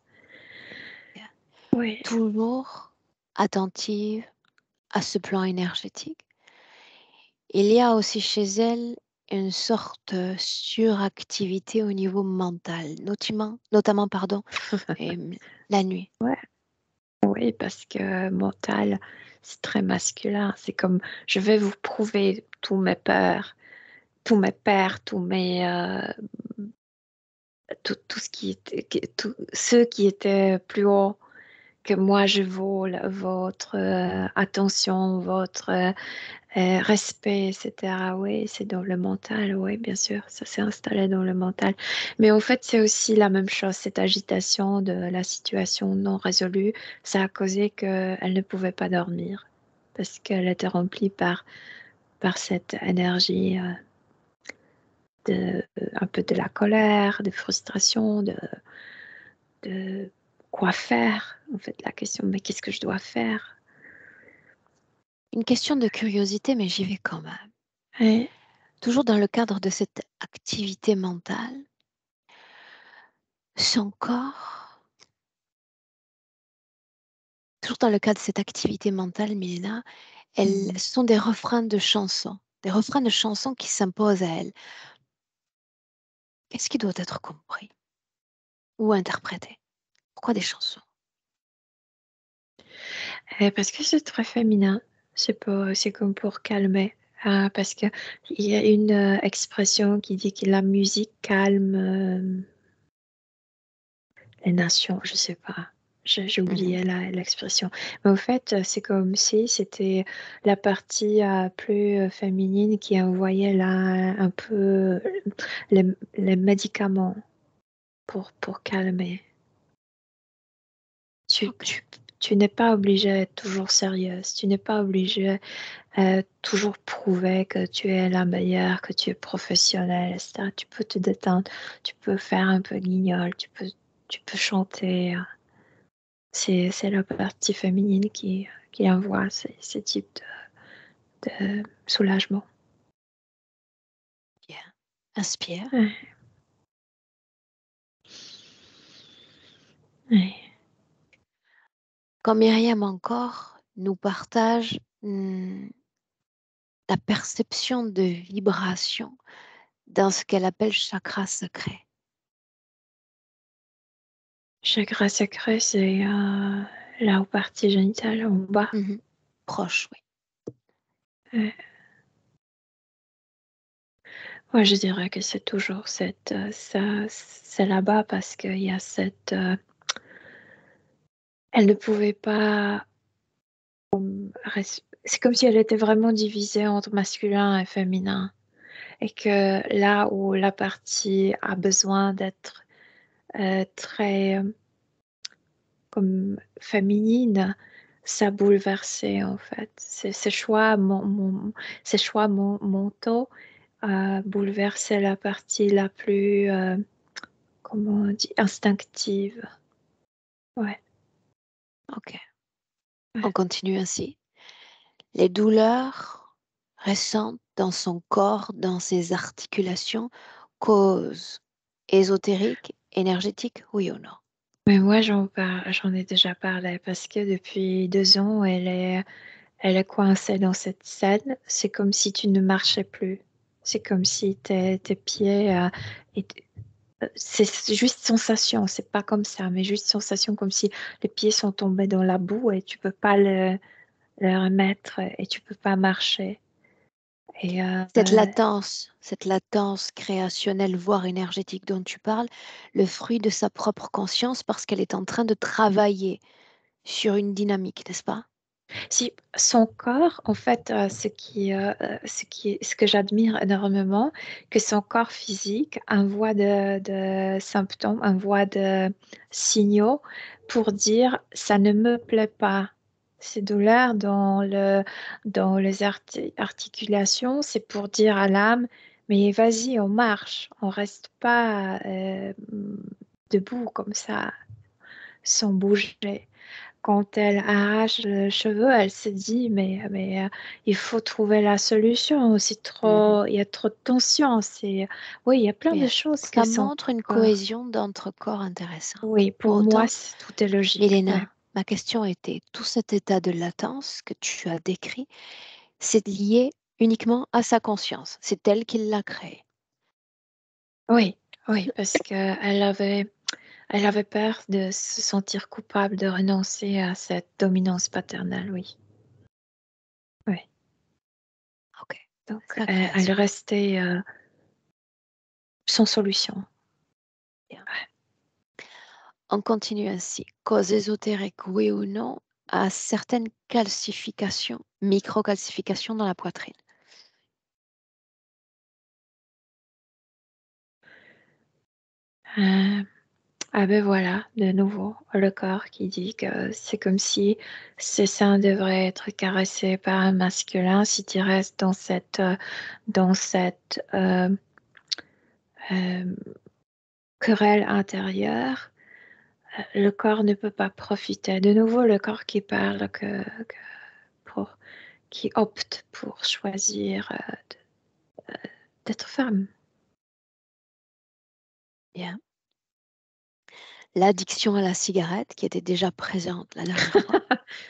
Oui. Toujours attentive à ce plan énergétique. Il y a aussi chez elle une sorte de suractivité au niveau mental, notamment pardon, la nuit. Ouais. Oui, parce que mental, c'est très masculin. C'est comme je vais vous prouver tous mes pères, tout ce qui était, ceux qui étaient plus haut que moi, je vaux votre attention, votre respect, etc. Oui, c'est dans le mental, oui, bien sûr, ça s'est installé dans le mental. Mais en fait, c'est aussi la même chose, cette agitation de la situation non résolue, ça a causé qu'elle ne pouvait pas dormir parce qu'elle était remplie par cette énergie un peu de la colère, de frustration, de quoi faire. En fait, la question, mais qu'est-ce que je dois faire? Une question de curiosité, mais j'y vais quand même. Ouais. Toujours dans le cadre de cette activité mentale, son corps, toujours dans le cadre de cette activité mentale, Milena, elles sont des refrains de chansons qui s'imposent à elle. Qu'est-ce qui doit être compris ou interprété? Pourquoi des chansons? Parce que c'est très féminin. C'est comme pour calmer. Parce que il y a une expression qui dit que la musique calme les nations. Je sais pas. J'ai Mhm. oublié l'expression. Mais au fait, c'est comme si c'était la partie plus féminine qui envoyait là un peu les, les médicaments pour calmer. Tu, Ok. tu, tu n'es pas obligée d'être toujours sérieuse. Tu n'es pas obligée toujours prouver que tu es la meilleure, que tu es professionnelle, etc. Tu peux te détendre, tu peux faire un peu guignol, tu peux chanter. C'est la partie féminine qui envoie ces types de soulagement. Bien. Inspire. Ouais, ouais. Quand Myriam encore nous partage la perception de vibration dans ce qu'elle appelle chakra secret. Chakra sacré, c'est la partie génitale en bas. Mhm. Proche, oui. Ouais. Moi, je dirais que c'est toujours c'est là-bas parce qu'il y a cette. Elle ne pouvait pas. C'est comme si elle était vraiment divisée entre masculin et féminin. Et que là où la partie a besoin d'être très comme féminine, ça bouleversait en fait. Ces choix, ces choix mentaux bouleversaient la partie la plus, comment on dit, instinctive. Ouais, Ok. On ouais. continue ainsi. Les douleurs récentes dans son corps, dans ses articulations, cause ésotérique, énergétique, oui ou non? Mais moi, j'en ai déjà parlé parce que depuis 2 ans, elle est coincée dans cette scène. C'est comme si tu ne marchais plus. C'est comme si tes pieds étaient. C'est juste sensation, c'est pas comme ça, mais juste sensation comme si les pieds sont tombés dans la boue et tu peux pas le remettre et tu peux pas marcher. Et Cette latence créationnelle, voire énergétique dont tu parles, le fruit de sa propre conscience parce qu'elle est en train de travailler sur une dynamique, n'est-ce pas? si son corps, en fait, ce que j'admire énormément, que son corps physique envoie de symptômes, envoie de signaux pour dire ça ne me plaît pas. Ces douleurs dans les articulations, c'est pour dire à l'âme, mais vas-y, on marche, on reste pas debout comme ça, sans bouger. Quand elle arrache le cheveu, elle se dit, mais il faut trouver la solution. Mhm. Il y a trop de tension. Oui, il y a plein de Bien. choses que Ça son montre une corps. cohésion d'entre corps intéressante. Oui, Pour pour moi, autant, tout est logique. Ouais. Milena, ma question était, tout cet état de latence que tu as décrit, c'est lié uniquement à sa conscience. C'est elle qui l'a créé. Oui, oui, parce elle avait peur de se sentir coupable de renoncer à cette dominance paternelle. Oui, oui. Ok. Donc, Sa elle création. restait sans solution. Bien. On continue ainsi. Cause ésotérique, oui ou non, à certaines calcifications, micro-calcifications dans la poitrine. Euh, Ah ben voilà, de nouveau, le corps qui dit que c'est comme si ces seins devraient être caressés par un masculin. Si tu restes dans cette euh, querelle intérieure, le corps ne peut pas profiter. De nouveau, le corps qui parle, pour, qui opte pour choisir d'être femme. Bien. L'addiction à la cigarette qui était déjà présente la dernière fois.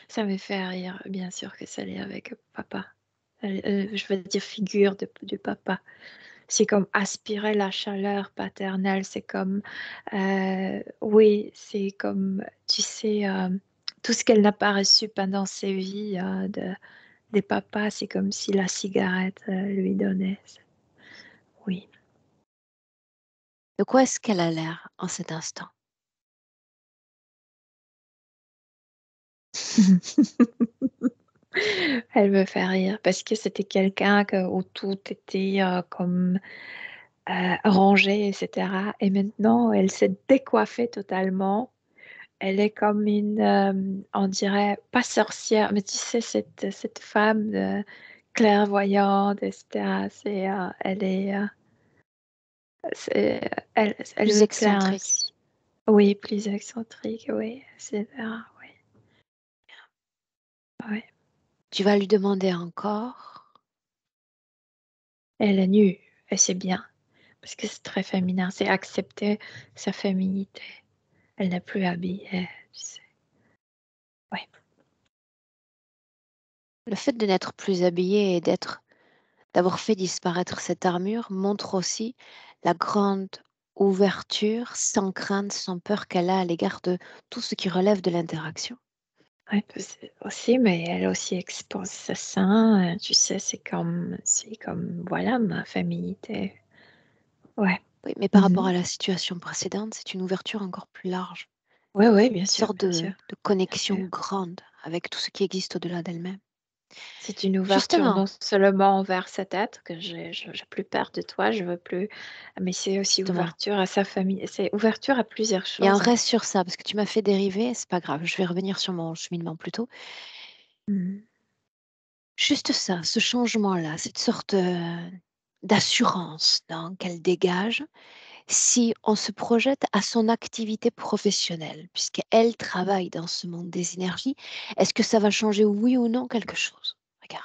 Ça me fait rire, bien sûr que ça l'est avec papa. Je veux dire figure du papa. C'est comme aspirer la chaleur paternelle. C'est comme, oui, c'est comme, tu sais, tout ce qu'elle n'a pas reçu pendant ses vies des papas, c'est comme si la cigarette lui donnait. Oui. De quoi est-ce qu'elle a l'air en cet instant? Elle me fait rire parce que c'était quelqu'un où tout était comme rangé, etc. Et maintenant, elle s'est décoiffée totalement. Elle est comme on dirait, pas sorcière, mais tu sais, cette femme clairvoyante, etc. Elle Plus me plaît excentrique. ainsi. Oui, plus excentrique, oui, etc. Oui, oui. Tu vas lui demander encore. Elle est nue, et c'est bien, parce que c'est très féminin, c'est accepter sa féminité. Elle n'est plus habillée, tu sais. Oui. Le fait de n'être plus habillée et d'avoir fait disparaître cette armure montre aussi la grande ouverture, sans crainte, sans peur qu'elle a à l'égard de tout ce qui relève de l'interaction. Oui, aussi, mais elle aussi expose sa sein, tu sais, c'est comme, voilà, ma féminité. Ouais. Oui, mais par rapport Mhm. à la situation précédente, c'est une ouverture encore plus large, Ouais, ouais, bien une sûr, sorte bien sûr, de bien connexion sûr. grande avec tout ce qui existe au-delà d'elle-même. C'est une ouverture Justement, non seulement envers cet être que j'ai plus peur de toi, je veux plus, mais c'est aussi justement, ouverture à sa famille. C'est ouverture à plusieurs il y a un choses, hein. reste sur ça, parce que tu m'as fait dériver, c'est pas grave, je vais revenir sur mon cheminement plus tôt. Mhm. Juste ça, ce changement-là, cette sorte d'assurance qu'elle dégage, si on se projette à son activité professionnelle, puisqu'elle travaille dans ce monde des énergies, est-ce que ça va changer, oui ou non, quelque chose? Regarde.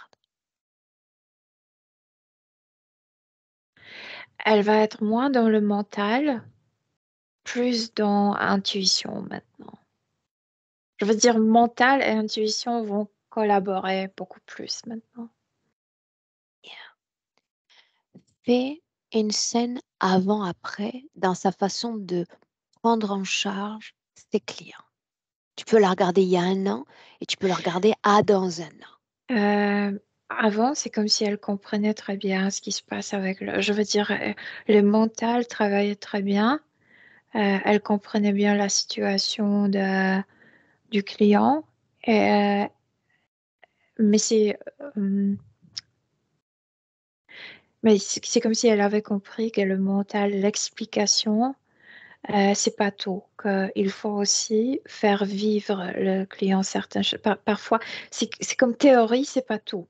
Elle va être moins dans le mental, plus dans intuition maintenant. Je veux dire, mental et intuition vont collaborer beaucoup plus maintenant. Fais une scène avant-après dans sa façon de prendre en charge ses clients. Tu peux la regarder il y a un an et tu peux la regarder à dans un an. Avant, c'est comme si elle comprenait très bien ce qui se passe avec le. Je veux dire, le mental travaillait très bien. Elle comprenait bien la situation du client. Et, mais c'est comme si elle avait compris que le mental, l'explication, c'est pas tout. Qu'il faut aussi faire vivre le client certaines choses. Parfois, c'est comme théorie, c'est pas tout.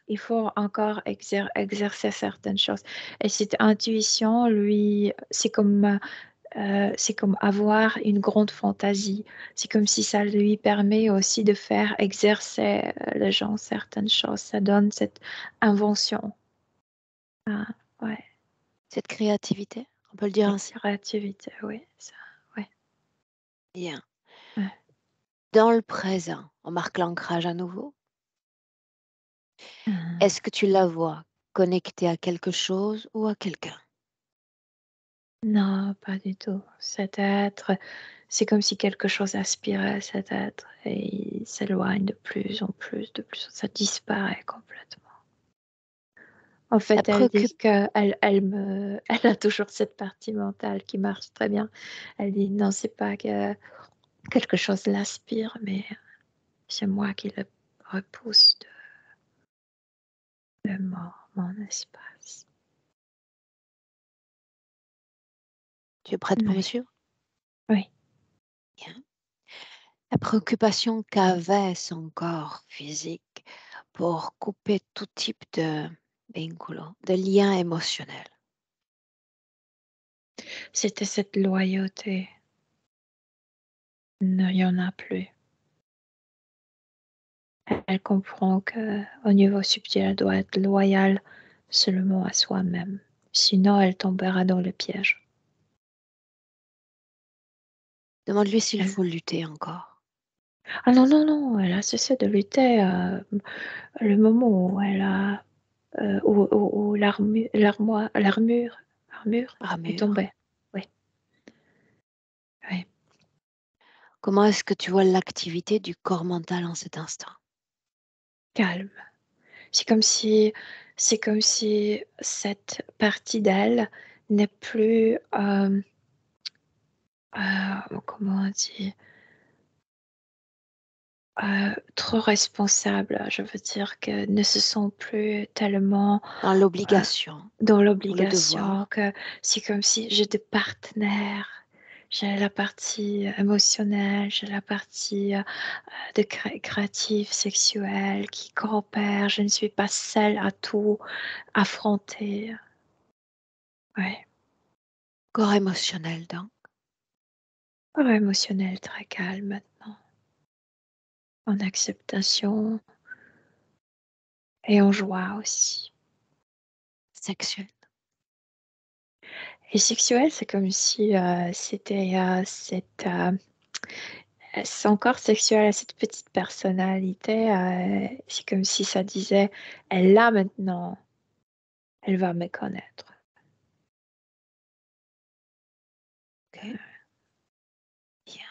Il faut encore exercer certaines choses. Et cette intuition, lui, c'est comme avoir une grande fantaisie. C'est comme si ça lui permet aussi de faire exercer les gens certaines choses. Ça donne cette invention. Ah, ouais, Cette créativité, on peut le dire et ainsi. créativité, oui, ça, ouais, Bien. ouais. Dans le présent, on marque l'ancrage à nouveau. Hum. Est-ce que tu la vois connectée à quelque chose ou à quelqu'un? Non, pas du tout. Cet être, c'est comme si quelque chose aspirait à cet être et il s'éloigne de plus en plus, de plus. Ça disparaît complètement. En La fait, elle préoccupe, dit elle a toujours cette partie mentale qui marche très bien. Elle dit non, c'est pas que quelque chose l'aspire, mais c'est moi qui le repousse de mon espace. tu es prête pour me Oui, suivre? oui. Bien. La préoccupation qu'avait son corps physique pour couper tout type de vinculo, de lien émotionnel. C'était cette loyauté. Non, il n'y en a plus. Elle comprend que au niveau subtil, elle doit être loyale seulement à soi-même. Sinon, elle tombera dans le piège. Demande-lui s'il Elle- faut lutter encore. Ah non, non, non, elle a cessé de lutter. Le moment où elle a où l'armure est Ramure, tombée. Oui, oui. comment est-ce que tu vois l'activité du corps mental en cet instant? Calme. C'est comme si, c'est comme si cette partie d'elle n'est plus, comment on dit, trop responsables. Je veux dire que ne se sont plus tellement Dans l'obligation dans ou le l'obligation, devoir. que c'est comme si j'ai des partenaires. J'ai la partie émotionnelle, j'ai la partie de créative, sexuelle qui coopère. Je ne suis pas seule à tout affronter. Ouais. Corps émotionnel, donc. Corps émotionnel très calme maintenant, en acceptation et en joie aussi. Sexuel. Et sexuel, c'est comme si c'était son corps sexuel, cette petite personnalité, c'est comme si ça disait, elle l'a maintenant, elle va me connaître. Ok. Bien.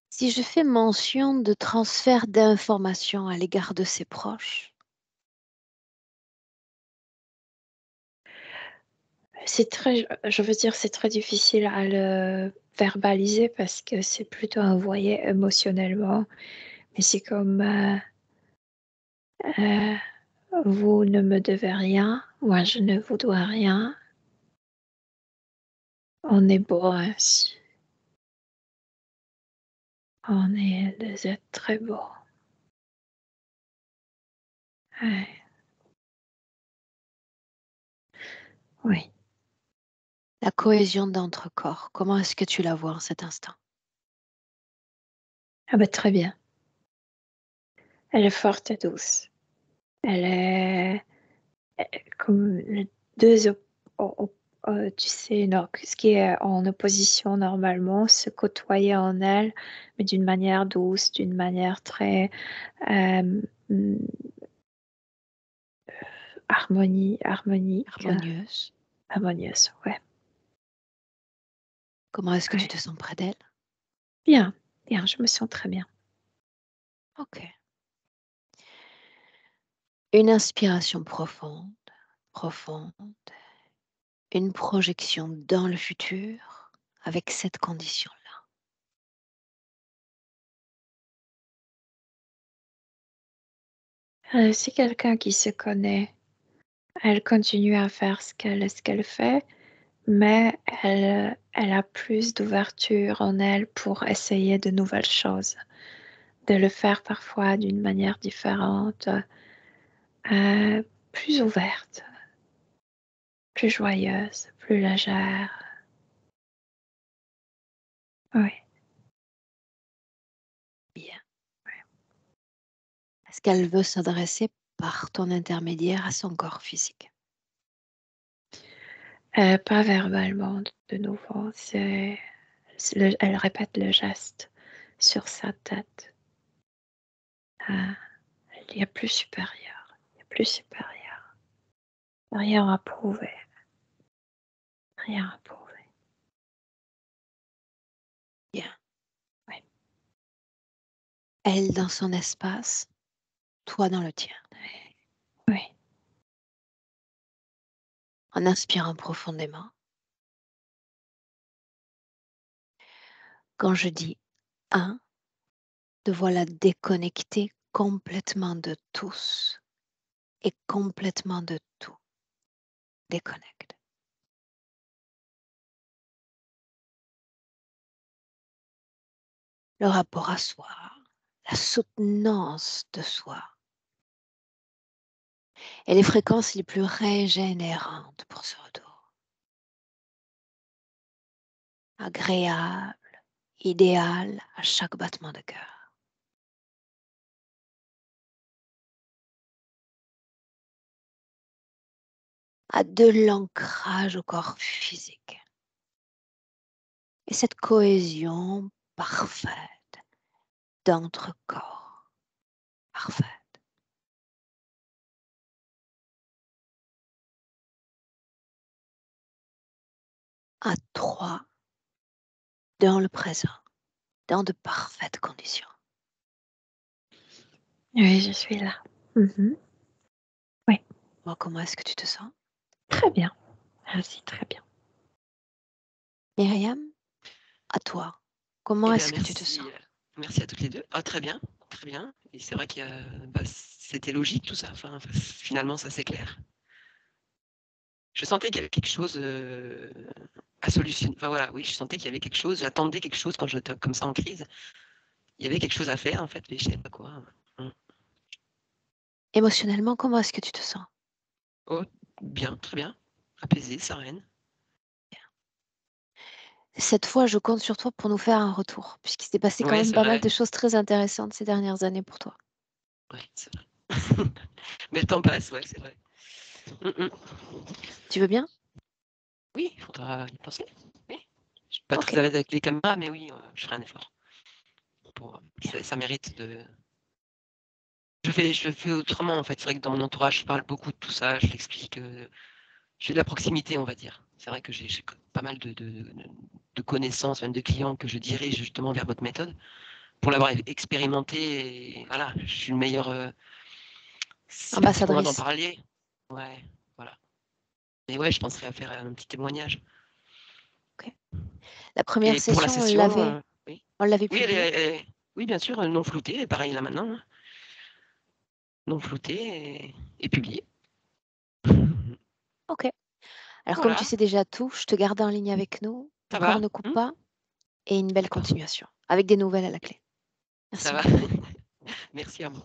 Si je fais mention de transfert d'informations à l'égard de ses proches, C'est très, je veux dire, c'est très difficile à le verbaliser parce que c'est plutôt envoyé émotionnellement. Mais c'est comme, euh, vous ne me devez rien, moi je ne vous dois rien. On est beau ainsi. On est des êtres très beaux. Ouais. Oui. la cohésion d'entre corps, comment est-ce que tu la vois en cet instant? Ah bah très bien. Elle est forte et douce. Elle est comme les deux tu sais, non, ce qui est en opposition normalement, se côtoyer en elle, mais d'une manière douce, d'une manière très euh, mm, harmonique, Harmonieuse. harmonieuse, ouais. Comment est-ce que tu Ouais. te sens près d'elle? Bien, bien, je me sens très bien. Ok. Une inspiration profonde, profonde. Une projection dans le futur avec cette condition-là. C'est quelqu'un qui se connaît. Elle continue à faire ce qu'elle fait, mais elle a plus d'ouverture en elle pour essayer de nouvelles choses, de le faire parfois d'une manière différente, plus ouverte, plus joyeuse, plus légère. Oui, Bien. Est-ce qu'elle veut s'adresser par ton intermédiaire à son corps physique? pas verbalement de nouveau, elle répète le geste sur sa tête. Il y a plus supérieur, il y a plus supérieur. Rien à prouver, rien à prouver. Bien. Oui. Elle dans son espace, toi dans le tien. Oui. En inspirant profondément. Quand je dis un, te voilà déconnecté complètement de tous et complètement de tout. Déconnecte. Le rapport à soi, la soutenance de soi et les fréquences les plus régénérantes pour ce retour. Agréable, idéal à chaque battement de cœur. À de l'ancrage au corps physique. Et cette cohésion parfaite d'entre corps. Parfaite. À trois, dans le présent, dans de parfaites conditions. Oui, je suis là. Mhm. Oui, Moi, comment est-ce que tu te sens? très bien. Merci, très bien. Myriam, à toi, comment Eh bien, est-ce que tu te sens? merci. Merci à toutes les deux. Ah, très bien, très bien. Et c'est vrai qu'il y a, c'était logique tout ça. Enfin, finalement, ça c'est clair. Je sentais qu'il y avait quelque chose à solutionner. Enfin voilà, oui, je sentais qu'il y avait quelque chose. J'attendais quelque chose quand j'étais comme ça en crise. Il y avait quelque chose à faire en fait, mais je savais pas quoi. Émotionnellement, comment est-ce que tu te sens? Oh, bien, très bien. Apaisé, sereine. Cette fois, je compte sur toi pour nous faire un retour, puisqu'il s'est passé quand Ouais, même c'est pas mal vrai. de choses très intéressantes ces dernières années pour toi. Ouais, c'est vrai. Mais le temps passe, ouais, c'est vrai. Tu veux bien? Oui, il faudra y penser. Oui. Je suis pas Ok. très à l'aise avec les caméras, mais oui, je ferai un effort. Ça mérite de. Je fais autrement en fait. C'est vrai que dans mon entourage, je parle beaucoup de tout ça. Je l'explique. J'ai de la proximité, on va dire. C'est vrai que j'ai pas mal de connaissances, même de clients que je dirige justement vers votre méthode pour l'avoir expérimenté. Et voilà, je suis le meilleur. C'est facile pour moi d'en Ambassadrice. parler. Ouais, voilà. Mais ouais, je penserais à faire un petit témoignage. Ok. La première Et pour la session, session, oui. on l'avait Oui, publiée. oui, bien sûr, non floutée, et pareil là maintenant. Hein. Non floutée et publiée. Ok. Alors, comme tu Voilà, sais déjà tout, je te garde en ligne avec nous. ça Ton corps va. ne coupe pas et une belle D'accord, continuation avec des nouvelles à la clé. ça Merci va. beaucoup. Merci à vous.